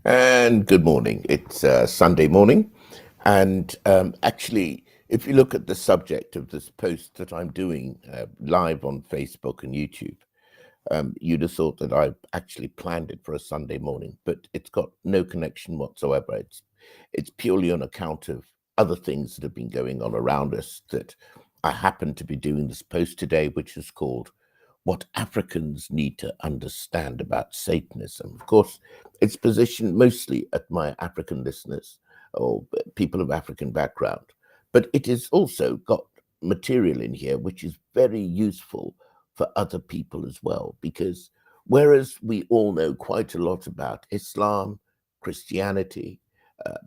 And good morning. It's Sunday morning. And actually, if you look at the subject of this post that I'm doing live on Facebook and YouTube, you'd have thought that I actually planned it for a Sunday morning, but it's got no connection whatsoever. It's purely on account of other things that have been going on around us that I happen to be doing this post today, which is called What Africans Need to Understand About Satanism. Of course, it's positioned mostly at my African listeners or people of African background, but it has also got material in here which is very useful for other people as well, because whereas we all know quite a lot about Islam, Christianity,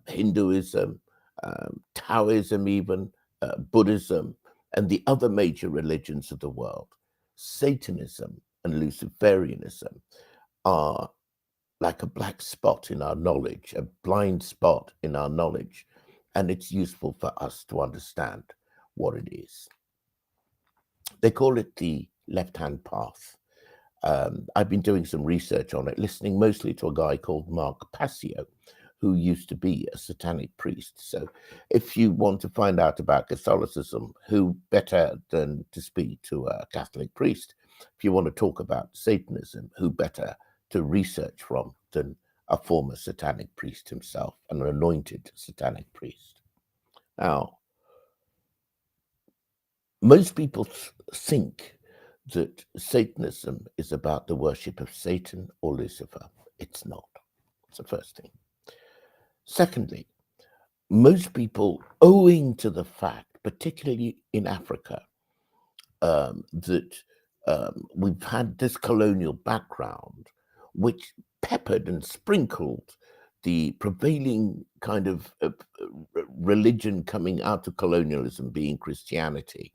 Hinduism, Taoism, even Buddhism, and the other major religions of the world, Satanism and Luciferianism are like a black spot in our knowledge, a blind spot in our knowledge, and it's useful for us to understand what it is. They call it the left-hand path. I've been doing some research on it, listening mostly to a guy called Mark Passio, who used to be a satanic priest. So if you want to find out about Catholicism, who better than to speak to a Catholic priest? If you want to talk about Satanism, who better to research from than a former satanic priest himself, an anointed satanic priest? Now, most people think that Satanism is about the worship of Satan or Lucifer. It's not. It's the first thing. Secondly, most people, owing to the fact, particularly in Africa, that we've had this colonial background, which peppered and sprinkled the prevailing kind of religion coming out of colonialism, being Christianity,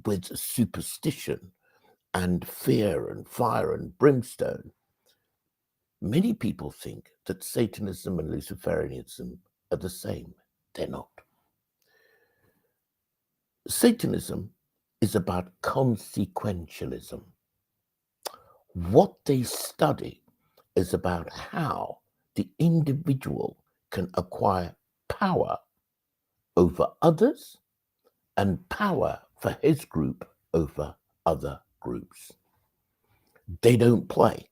with superstition and fear and fire and brimstone. Many people think that Satanism and Luciferianism are the same. They're not. Satanism is about consequentialism. What they study is about how the individual can acquire power over others and power for his group over other groups. They don't play.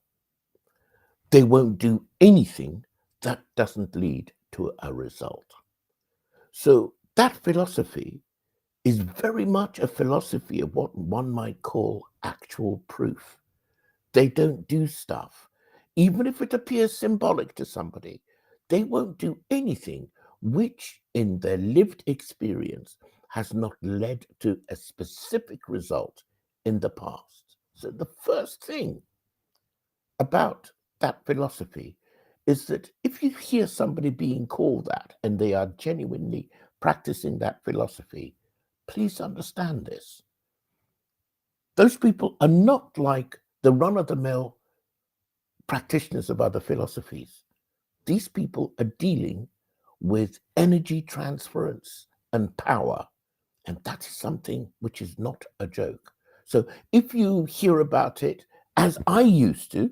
They won't do anything that doesn't lead to a result. So that philosophy is very much a philosophy of what one might call actual proof. They don't do stuff, even if it appears symbolic to somebody, they won't do anything which in their lived experience has not led to a specific result in the past. So the first thing about that philosophy is that if you hear somebody being called that and they are genuinely practicing that philosophy, please understand this. Those people are not like the run-of-the-mill practitioners of other philosophies. These people are dealing with energy transference and power, and that is something which is not a joke. So if you hear about it, as I used to,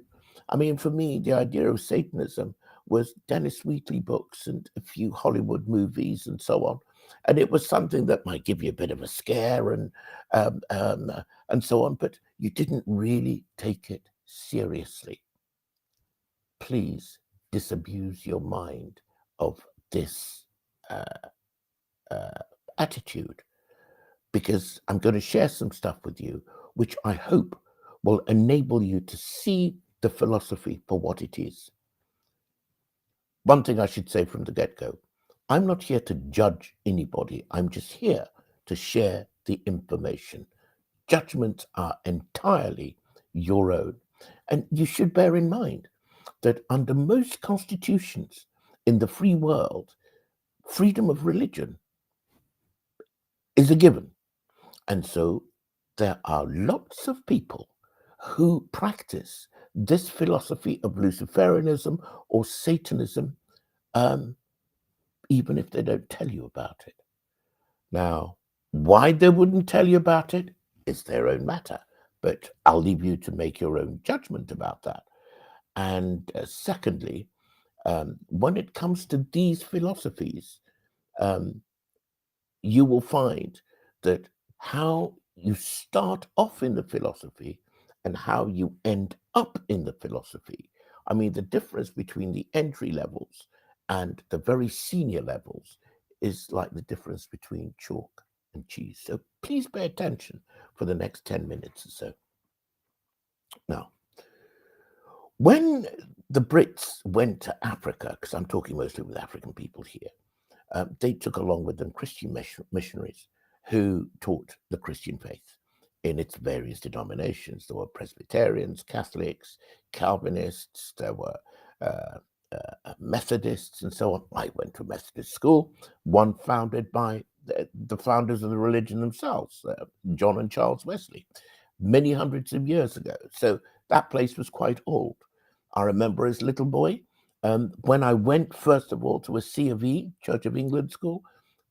I mean, for me, the idea of Satanism was Dennis Wheatley books and a few Hollywood movies and so on. And it was something that might give you a bit of a scare and so on, but you didn't really take it seriously. Please disabuse your mind of this attitude, because I'm going to share some stuff with you which I hope will enable you to see the philosophy for what it is. One thing I should say from the get-go, I'm not here to judge anybody. I'm just here to share the information. Judgments are entirely your own. And you should bear in mind that under most constitutions in the free world, freedom of religion is a given. And so there are lots of people who practice this philosophy of Luciferianism or Satanism, even if they don't tell you about it. Now, why they wouldn't tell you about it is their own matter, but I'll leave you to make your own judgment about that. And secondly, when it comes to these philosophies, um, you will find that how you start off in the philosophy and how you end up in the philosophy. I mean, the difference between the entry levels and the very senior levels is like the difference between chalk and cheese. So please pay attention for the next 10 minutes or so. Now, when the Brits went to Africa, because I'm talking mostly with African people here, they took along with them Christian missionaries who taught the Christian faith in its various denominations. There were Presbyterians, Catholics, Calvinists, there were Methodists, and so on. I went to a Methodist school, one founded by the founders of the religion themselves, John and Charles Wesley, many hundreds of years ago. So that place was quite old. I remember as a little boy, when I went, first of all, to a C of E, Church of England school,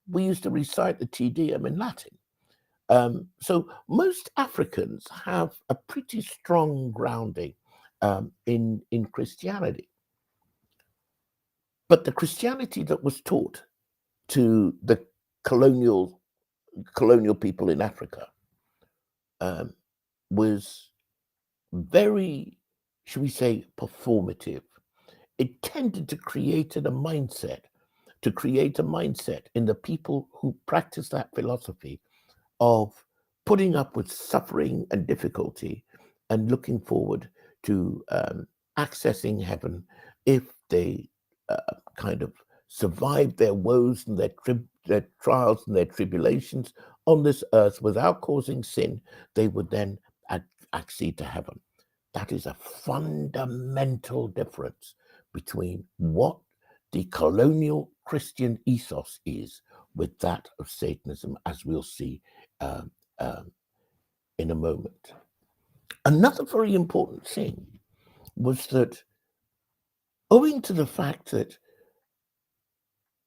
we used to recite the Te Deum in Latin. So most Africans have a pretty strong grounding in Christianity. But the Christianity that was taught to the colonial people in Africa was very, should we say, performative. It tended to create a mindset in the people who practice that philosophy of putting up with suffering and difficulty and looking forward to accessing heaven if they kind of survive their woes and their trials and their tribulations on this earth without causing sin. They would then accede to heaven. That is a fundamental difference between what the colonial Christian ethos is with that of Satanism, as we'll see in a moment. Another very important thing was that, owing to the fact that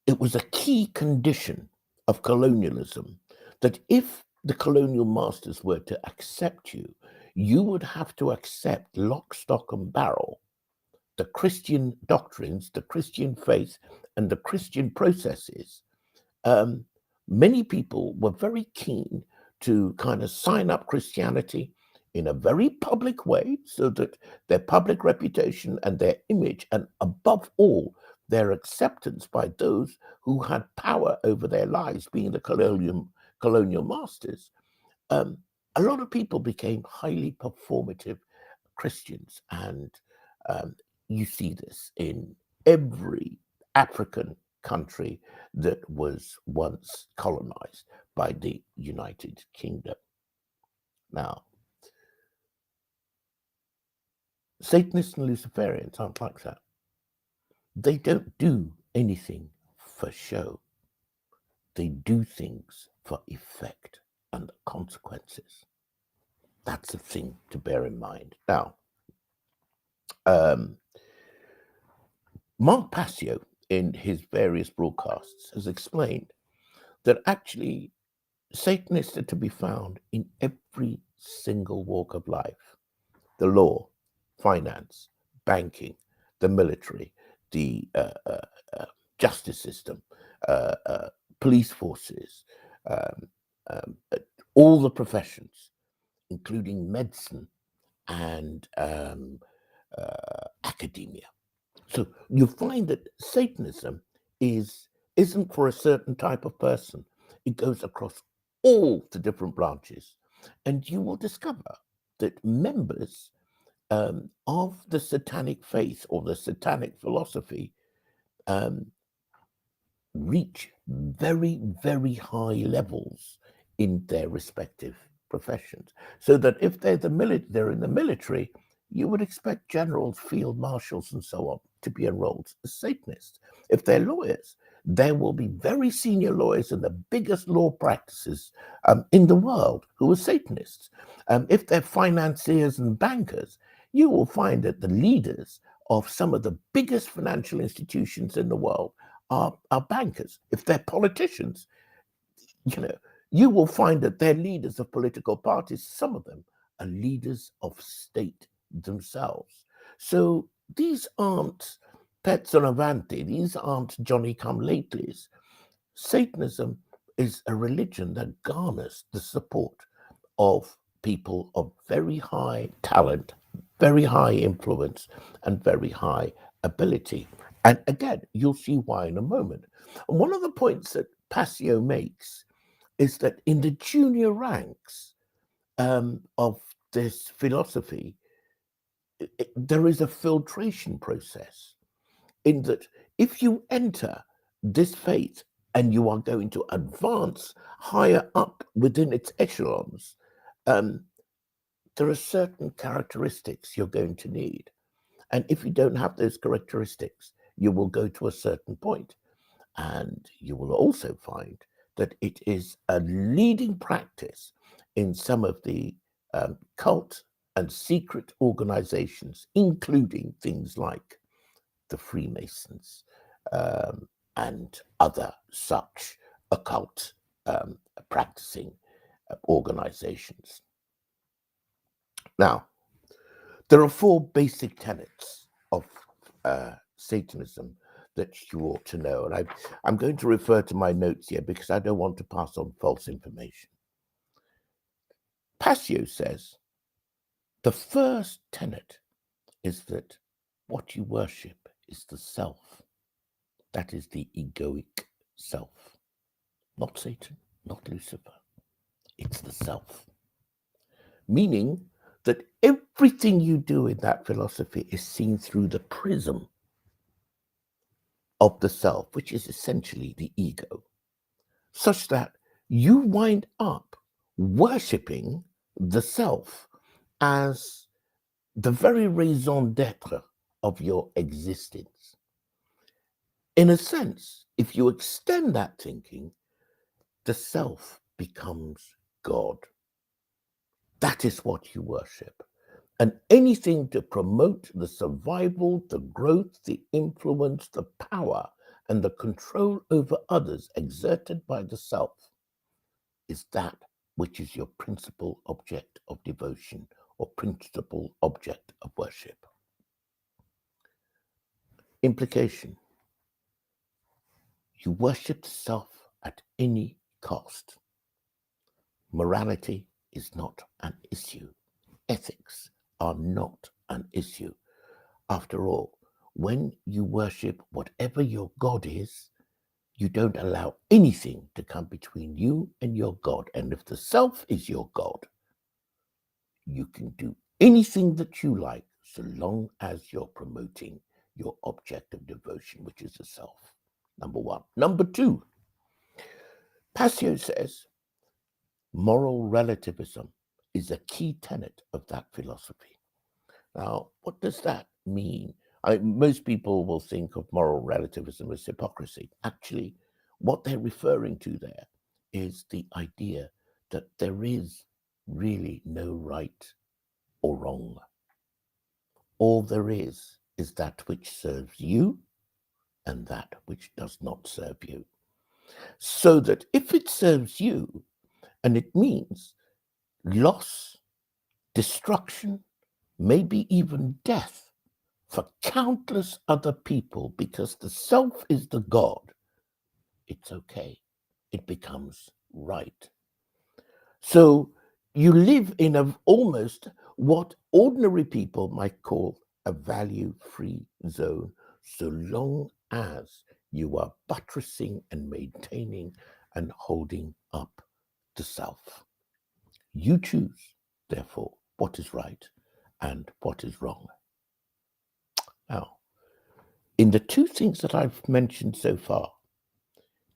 it was a key condition of colonialism, that if the colonial masters were to accept you, you would have to accept lock, stock, and barrel the Christian doctrines, the Christian faith, and the Christian processes. Many people were very keen to kind of sign up Christianity in a very public way so that their public reputation and their image, and above all, their acceptance by those who had power over their lives, being the colonial masters, a lot of people became highly performative Christians. And you see this in every African country that was once colonized by the United Kingdom. Now, Satanists and Luciferians aren't like that. They don't do anything for show. They do things for effect and consequences. That's a thing to bear in mind. Now, Mark Passio, in his various broadcasts, has explained that actually Satanists are to be found in every single walk of life: the law, finance, banking, the military, the justice system, police forces, all the professions, including medicine and academia. So you find that Satanism isn't for a certain type of person. It goes across all the different branches, and you will discover that members of the satanic faith or the satanic philosophy reach very, very high levels in their respective professions. So that if they're in the military, you would expect generals, field marshals, and so on to be enrolled as Satanists. If they're lawyers, there will be very senior lawyers in the biggest law practices in the world who are Satanists. If they're financiers and bankers, you will find that the leaders of some of the biggest financial institutions in the world are bankers. If they're politicians, you will find that they're leaders of political parties. Some of them are leaders of state themselves. So these aren't pets and avanti, these aren't Johnny-come-latelys. Satanism is a religion that garners the support of people of very high talent, very high influence, and very high ability. And again, you'll see why in a moment. And one of the points that Passio makes is that in the junior ranks of this philosophy, there is a filtration process in that if you enter this faith and you are going to advance higher up within its echelons, there are certain characteristics you're going to need. And if you don't have those characteristics, you will go to a certain point. And you will also find that it is a leading practice in some of the cult and secret organizations, including things like the Freemasons and other such occult practicing organizations. Now, there are four basic tenets of Satanism that you ought to know. And I'm going to refer to my notes here because I don't want to pass on false information. Passio says the first tenet is that what you worship is the self. That is the egoic self. Not Satan, not Lucifer. It's the self. Meaning that everything you do in that philosophy is seen through the prism of the self, which is essentially the ego, such that you wind up worshipping the self as the very raison d'etre of your existence. In a sense, if you extend that thinking, the self becomes God. That is what you worship. And anything to promote the survival, the growth, the influence, the power, and the control over others exerted by the self is that which is your principal object of devotion or principal object of worship. Implication: you worship the self at any cost. Morality is not an issue. Ethics are not an issue. After all, when you worship whatever your God is, you don't allow anything to come between you and your God. And if the self is your God, you can do anything that you like so long as you're promoting your object of devotion, which is the self. Number one. Number two, Passio says moral relativism is a key tenet of that philosophy. Now, what does that mean? Most people will think of moral relativism as hypocrisy. Actually, what they're referring to there is the idea that there is really no right or wrong. All there is that which serves you and that which does not serve you. So that if it serves you, and it means loss, destruction, maybe even death for countless other people, because the self is the God, it's okay. It becomes right. So you live in almost what ordinary people might call a value-free zone, so long as you are buttressing and maintaining and holding up the self. You choose, therefore, what is right and what is wrong. Now, in the two things that I've mentioned so far,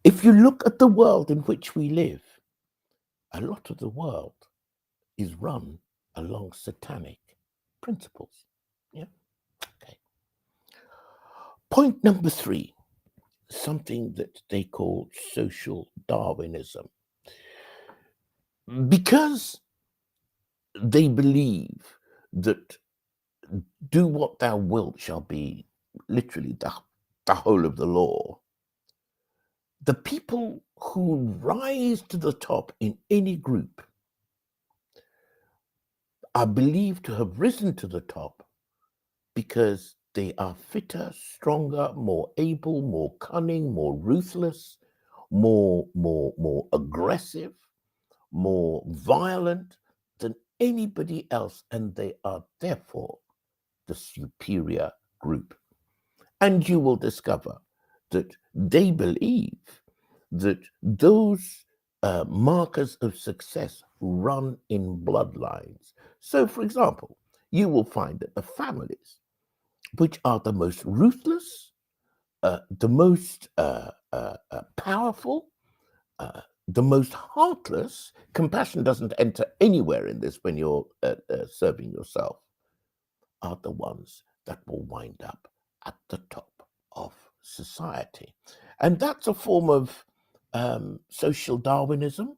if you look at the world in which we live, a lot of the world is run along satanic principles. Yeah. Okay. Point number three, something that they call social Darwinism. Because they believe that do what thou wilt shall be literally the whole of the law, the people who rise to the top in any group are believed to have risen to the top because They are fitter, stronger, more able, more cunning, more ruthless, more aggressive, more violent than anybody else, and they are therefore the superior group. And you will discover that they believe that those markers of success run in bloodlines. So, for example, you will find that the families which are the most ruthless, the most powerful, the most heartless, compassion doesn't enter anywhere in this when you're serving yourself, are the ones that will wind up at the top of society. And that's a form of social Darwinism,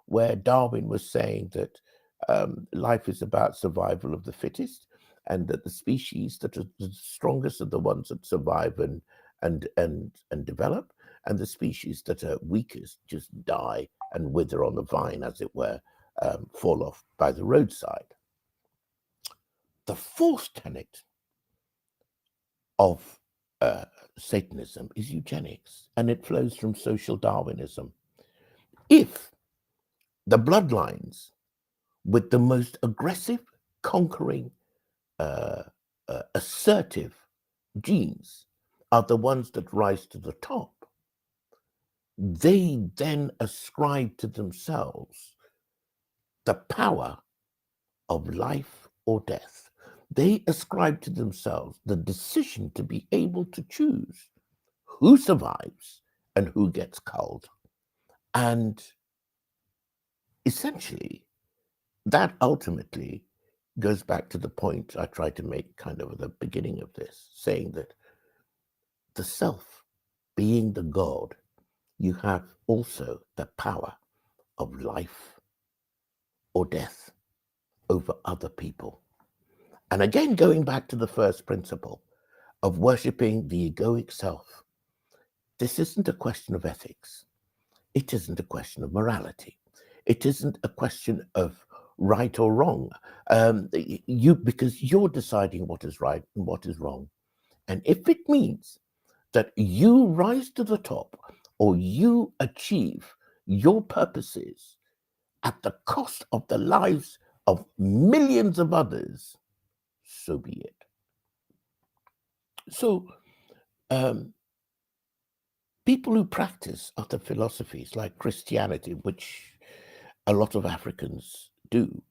where Darwin was saying that life is about survival of the fittest, and that the species that are the strongest are the ones that survive and develop, and the species that are weakest just die and wither on the vine, as it were, fall off by the roadside. The fourth tenet of Satanism is eugenics, and it flows from social Darwinism. If the bloodlines with the most aggressive, conquering, assertive genes are the ones that rise to the top, they then ascribe to themselves the power of life or death. They ascribe to themselves the decision to be able to choose who survives and who gets culled. And essentially, that ultimately goes back to the point I tried to make kind of at the beginning of this, saying that the self being the God, you have also the power of life or death over other people. And again, going back to the first principle of worshipping the egoic self, this isn't a question of ethics. It isn't a question of morality. It isn't a question of right or wrong. Because you're deciding what is right and what is wrong. And if it means that you rise to the top or you achieve your purposes at the cost of the lives of millions of others, so be it. So, people who practice other philosophies like Christianity, which a lot of Africans do,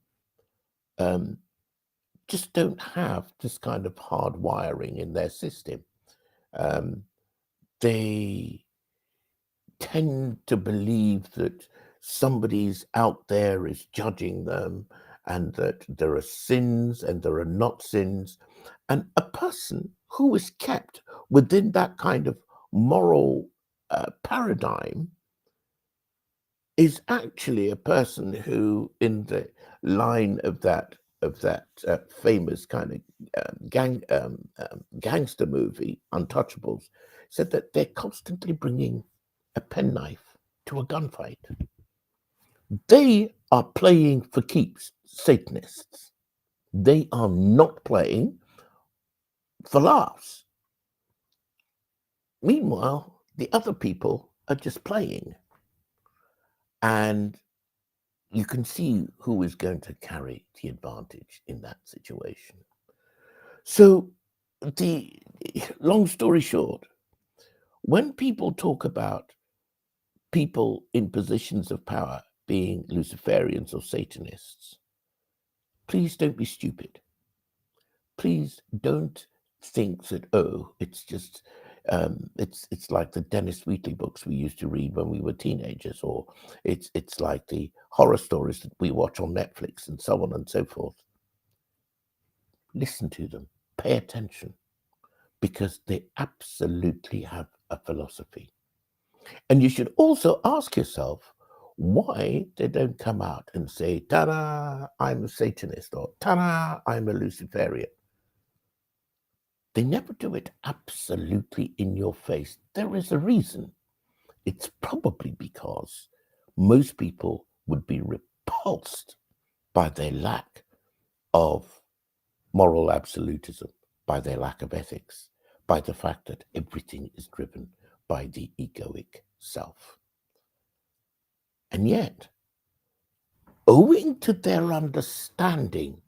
just don't have this kind of hard wiring in their system. They tend to believe that somebody's out there is judging them, and that there are sins and there are not sins. And a person who is kept within that kind of moral paradigm is actually a person who, in the line of that famous kind of gangster movie, Untouchables, said that they're constantly bringing a penknife to a gunfight. They are playing for keeps, Satanists. They are not playing for laughs. Meanwhile, the other people are just playing. And you can see who is going to carry the advantage in that situation. So, the long story short, when people talk about people in positions of power being Luciferians or Satanists, please don't be stupid. Please don't think that, oh, it's just it's like the Dennis Wheatley books we used to read when we were teenagers, or it's like the horror stories that we watch on Netflix and so on and so forth. Listen to them, pay attention, because they absolutely have a philosophy. And you should also ask yourself why they don't come out and say, ta-da, I'm a Satanist, or ta-da, I'm a Luciferian. They never do it absolutely in your face. There is a reason. It's probably because most people would be repulsed by their lack of moral absolutism. by their lack of ethics, by the fact that everything is driven by the egoic self. And yet, owing to their understanding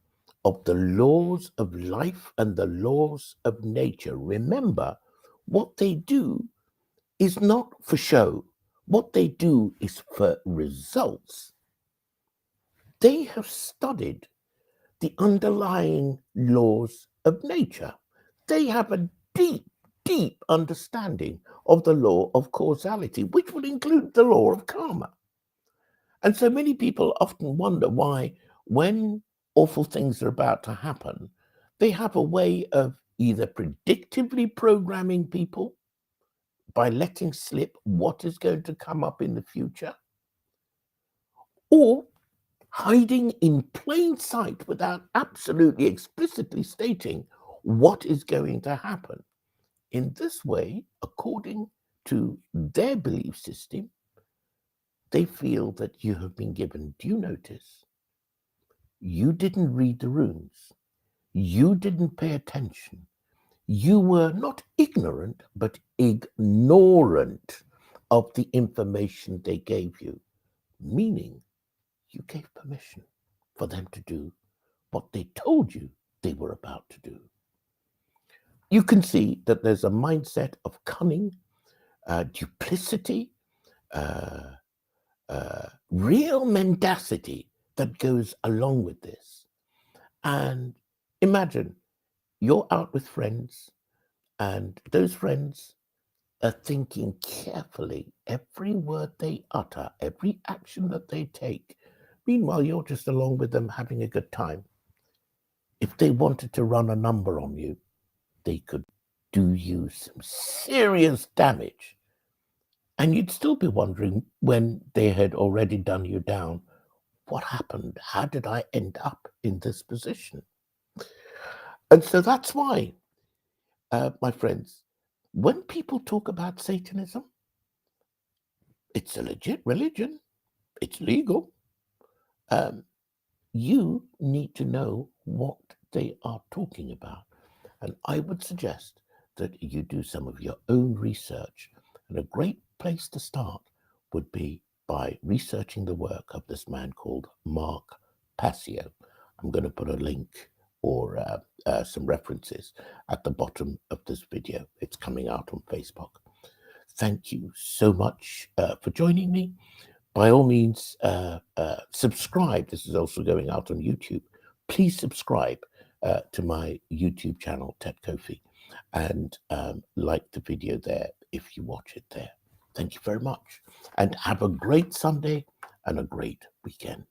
of the laws of life and the laws of nature, remember, what they do is not for show. What they do is for results. They have studied the underlying laws of nature. They have a deep, deep understanding of the law of causality, which would include the law of karma. And so many people often wonder why, when awful things are about to happen, they have a way of either predictively programming people by letting slip what is going to come up in the future, or hiding in plain sight without absolutely explicitly stating what is going to happen. In this way, according to their belief system, they feel that you have been given due notice. You didn't read the rooms. You didn't pay attention. You were not ignorant, but ignorant of the information they gave you, meaning you gave permission for them to do what they told you they were about to do. You can see that there's a mindset of cunning, duplicity, real mendacity that goes along with this. And imagine you're out with friends, and those friends are thinking carefully every word they utter, every action that they take. Meanwhile, you're just along with them having a good time. If they wanted to run a number on you, they could do you some serious damage. And you'd still be wondering, when they had already done you down, what happened? How did I end up in this position? And so that's why, my friends, when people talk about Satanism, it's a legit religion. It's legal. You need to know what they are talking about. And I would suggest that you do some of your own research. And a great place to start would be by researching the work of this man called Mark Passio. I'm going to put a link or some references at the bottom of this video. It's coming out on Facebook. Thank you so much for joining me. By all means, subscribe. This is also going out on YouTube. Please subscribe to my YouTube channel, Ted Kofi, and like the video there if you watch it there. Thank you very much, and have a great Sunday and a great weekend.